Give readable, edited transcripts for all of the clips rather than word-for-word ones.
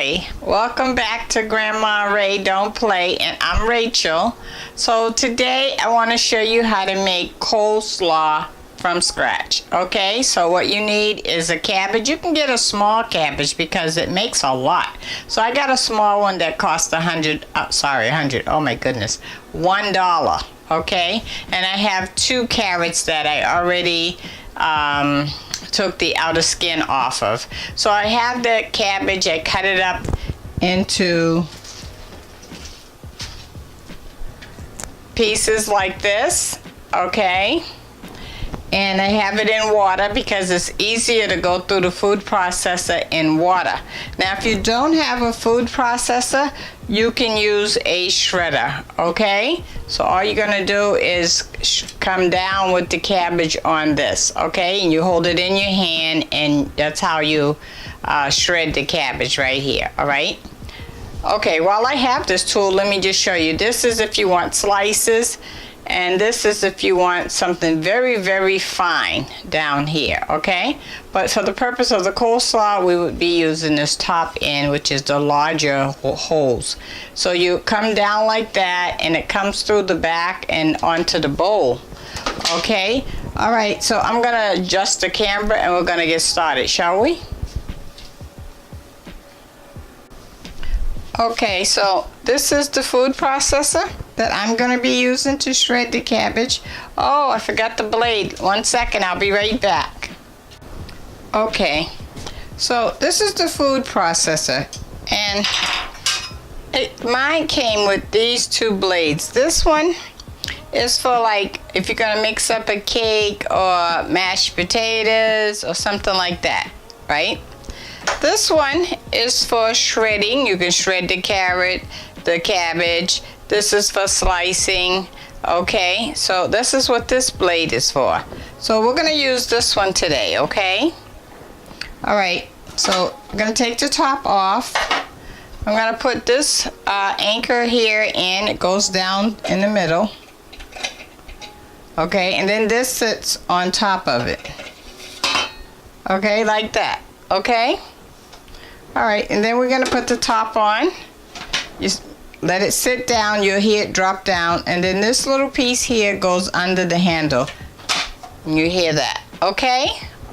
Hi, welcome back to Grandma Ray Don't Play, and I'm Rachel. So today I want to show you how to make coleslaw from scratch. Okay, so what you need is a cabbage. You can get a small cabbage because it makes a lot. So I got a small one that cost $100, oh my goodness, $1. Okay, and I have 2 carrots that I already took the outer skin off of. So I have the cabbage, I cut it up into pieces like this, okay? And I have it in water because it's easier to go through the food processor in water. Now if you don't have a food processor, you can use a shredder, okay? So all you're gonna do is come down with the cabbage on this, okay? And you hold it in your hand, and that's how you shred the cabbage right here, all right? Okay, while I have this tool, let me just show you. This is if you want slices, and this is if you want something very, very fine down here, okay? But for the purpose of the coleslaw, we would be using this top end, which is the larger holes. So you come down like that, and it comes through the back and onto the bowl, okay? All right, so I'm gonna adjust the camera, and we're gonna get started, shall we? Okay, so this is the food processor that I'm going to be using to shred the cabbage. Oh, I forgot the blade. 1 second, I'll be right back. Okay, so this is the food processor, and mine came with these 2 blades. This one is for, like, if you're going to mix up a cake or mashed potatoes or something like that, right? This one is for shredding. You can shred the carrot, the cabbage. This is for slicing, okay? So this is what this blade is for. So we're gonna use this one today, okay? All right, so I'm gonna take the top off. I'm gonna put this anchor here in. It goes down in the middle. Okay, and then this sits on top of it. Okay, like that, okay? All right, and then we're gonna put the top on. Just let it sit down, you'll hear it drop down, and then this little piece here goes under the handle. And you hear that, okay?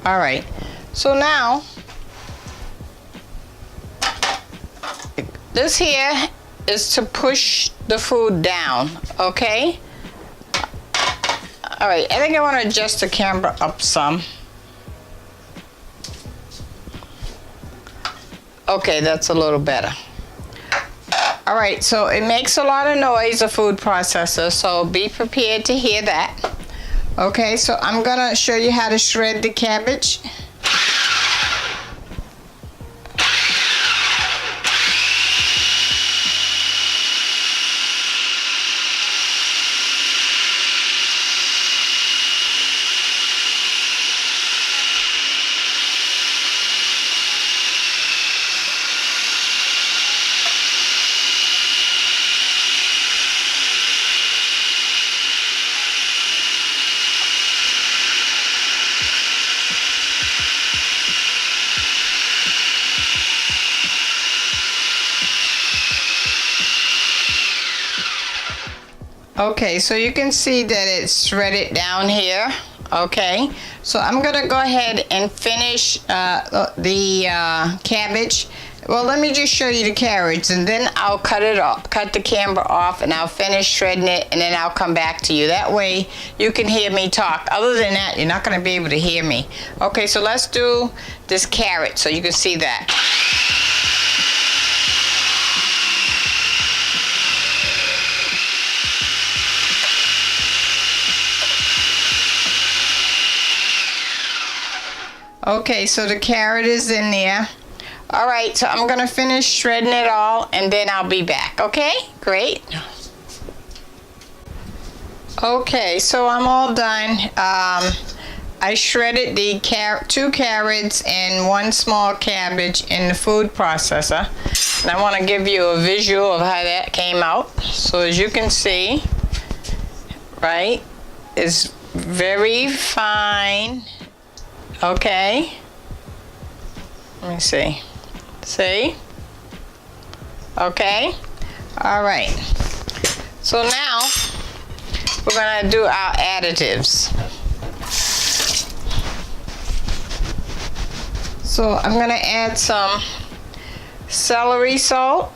All right, so now, this here is to push the food down, okay? All right, I think I wanna adjust the camera up some. Okay, that's a little better. All right, so it makes a lot of noise, a food processor, so be prepared to hear that. Okay, so I'm gonna show you how to shred the cabbage. Okay, so you can see that it's shredded down here, okay? So I'm gonna go ahead and finish the cabbage. Well, let me just show you the carrots, and then I'll cut it off, cut the camera off, and I'll finish shredding it, and then I'll come back to you. That way you can hear me talk. Other than that, you're not gonna be able to hear me. Okay, so let's do this carrot so you can see that. Okay, so the carrot is in there. All right, so I'm gonna finish shredding it all, and then I'll be back, okay? Great. Okay, so I'm all done. I shredded the 2 carrots and 1 small cabbage in the food processor. And I wanna give you a visual of how that came out. So as you can see, right, it's very fine. Okay, let me see. See? Okay? All right. So now we're gonna do our additives. So I'm gonna add some celery salt.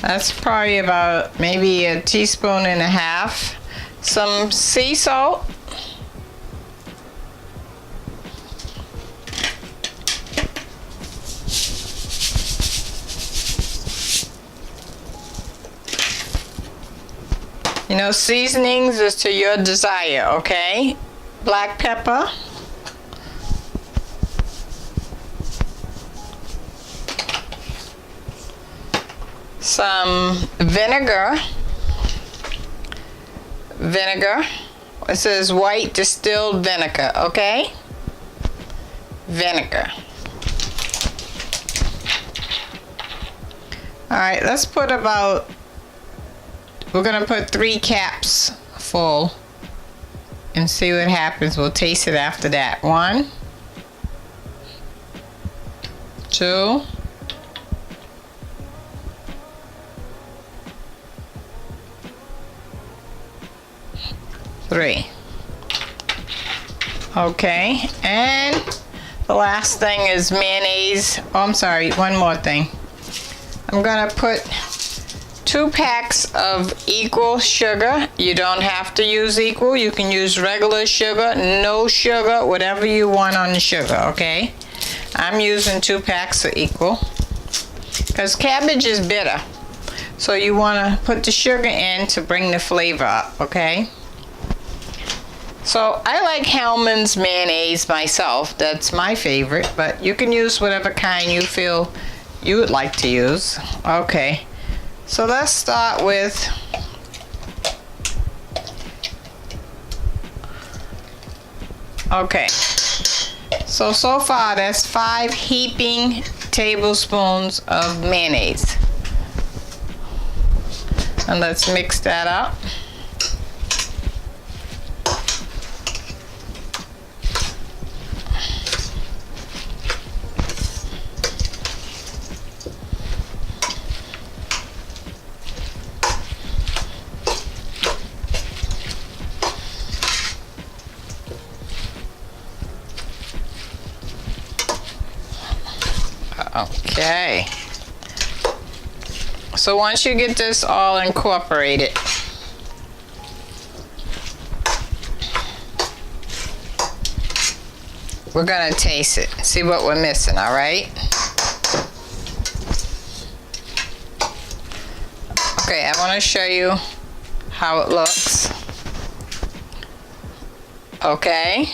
That's probably about maybe a teaspoon and a half. Some sea salt. You know, seasonings is to your desire, okay? Black pepper. Some vinegar. It says white distilled vinegar, okay? Vinegar. All right, let's put about, we're gonna put 3 caps full and see what happens. We'll taste it after that. 1, 2, 3. Okay, and the last thing is mayonnaise. Oh, I'm sorry, one more thing. I'm gonna put 2 packs of equal sugar. You don't have to use equal. You can use regular sugar, no sugar, whatever you want on the sugar, okay? I'm using 2 packs of equal because cabbage is bitter. So you wanna put the sugar in to bring the flavor up, okay? So I like Hellmann's mayonnaise myself. That's my favorite, but you can use whatever kind you feel you would like to use. Okay, so let's start with so far that's 5 heaping tablespoons of mayonnaise. And let's mix that up. Okay. So once you get this all incorporated, we're gonna taste it, see what we're missing, all right? Okay, I wanna show you how it looks. Okay.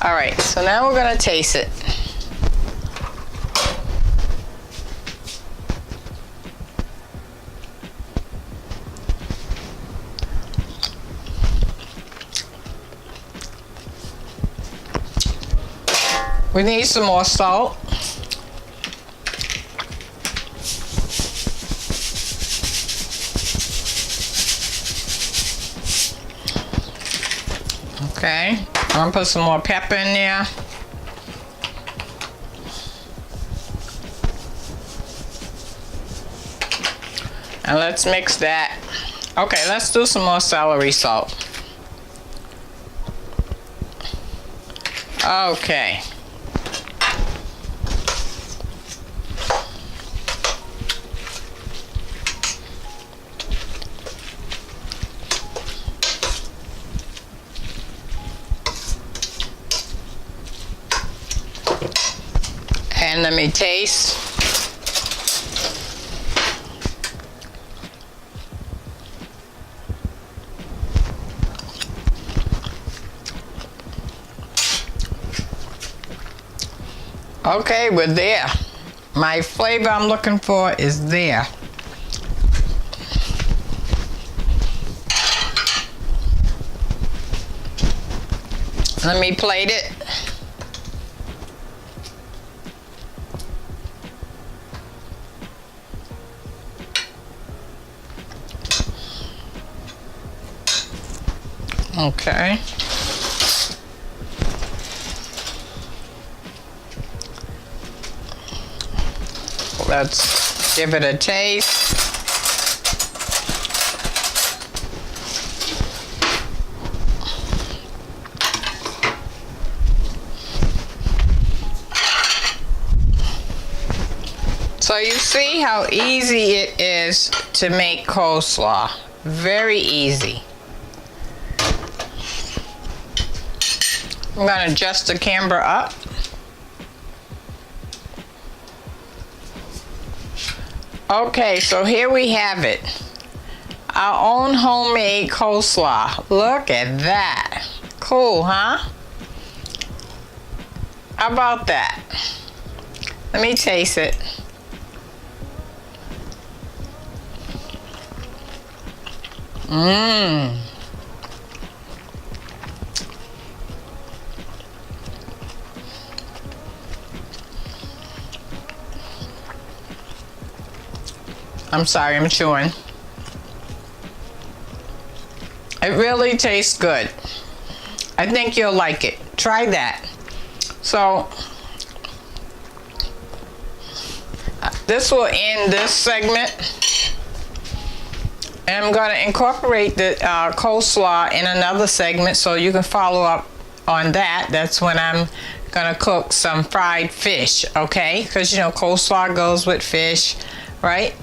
All right, so now we're gonna taste it. We need some more salt. Okay, I'm gonna put some more pepper in there. And let's mix that. Okay, let's do some more celery salt. Okay. And let me taste. Okay, we're there. My flavor I'm looking for is there. Let me plate it. Okay. let's give it a taste. So you see how easy it is to make coleslaw. Very easy. I'm going to adjust the camera up. Okay, so here we have it. Our own homemade coleslaw. Look at that. Cool, huh? How about that? Let me taste it. Mmm. I'm sorry, I'm chewing. It really tastes good. I think you'll like it. Try that. So, this will end this segment. And I'm going to incorporate the coleslaw in another segment so you can follow up on that. That's when I'm going to cook some fried fish, okay? Because, you know, coleslaw goes with fish, right?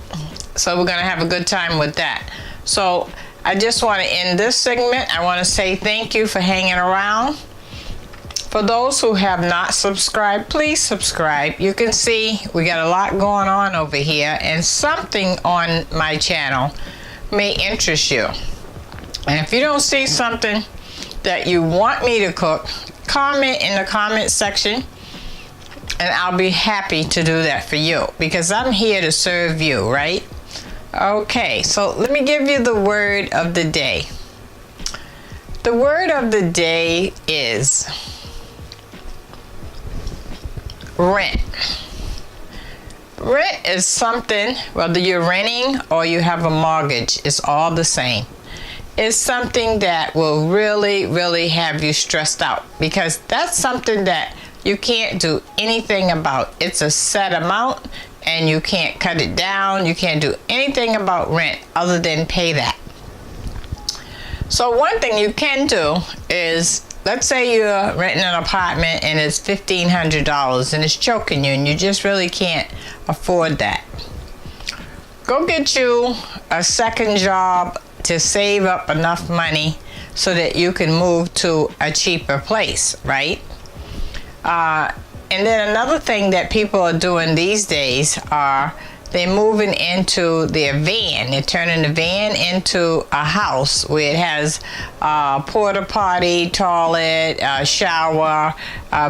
So we're going to have a good time with that. So I just want to end this segment. I want to say thank you for hanging around. For those who have not subscribed, please subscribe. You can see we got a lot going on over here, and something on my channel may interest you. And if you don't see something that you want me to cook, comment in the comment section and I'll be happy to do that for you, because I'm here to serve you, right? Okay, so let me give you the word of the day. The word of the day is rent. Rent is something, whether you're renting or you have a mortgage, it's all the same. It's something that will really, really have you stressed out, because that's something that you can't do anything about. It's a set amount and you can't cut it down. You can't do anything about rent other than pay that. So one thing you can do is, let's say you're renting an apartment and it's $1,500 and it's choking you and you just really can't afford that. Go get you a second job to save up enough money so that you can move to a cheaper place, right? And then another thing that people are doing these days are they're moving into their van. They're turning the van into a house where it has a porta potty, toilet, shower,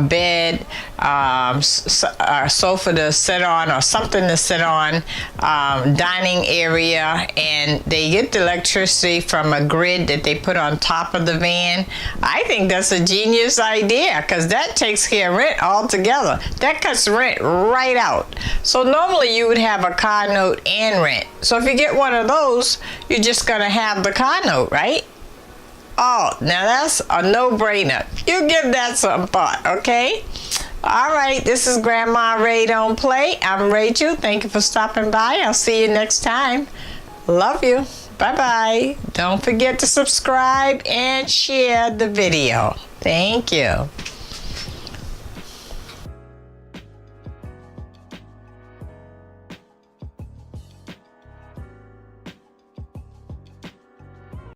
bed, a sofa to sit on or something to sit on, dining area, and they get the electricity from a grid that they put on top of the van. I think that's a genius idea, because that takes care of rent altogether. That cuts rent right out. So normally you would have a car note and rent. So if you get one of those, you're just gonna have the car note, right? Oh, now that's a no-brainer. You give that some thought, okay? All right, this is Grandma Ray Don't Play. I'm Rachel. Thank you for stopping by. I'll see you next time. Love you. Bye-bye. Don't forget to subscribe and share the video. Thank you.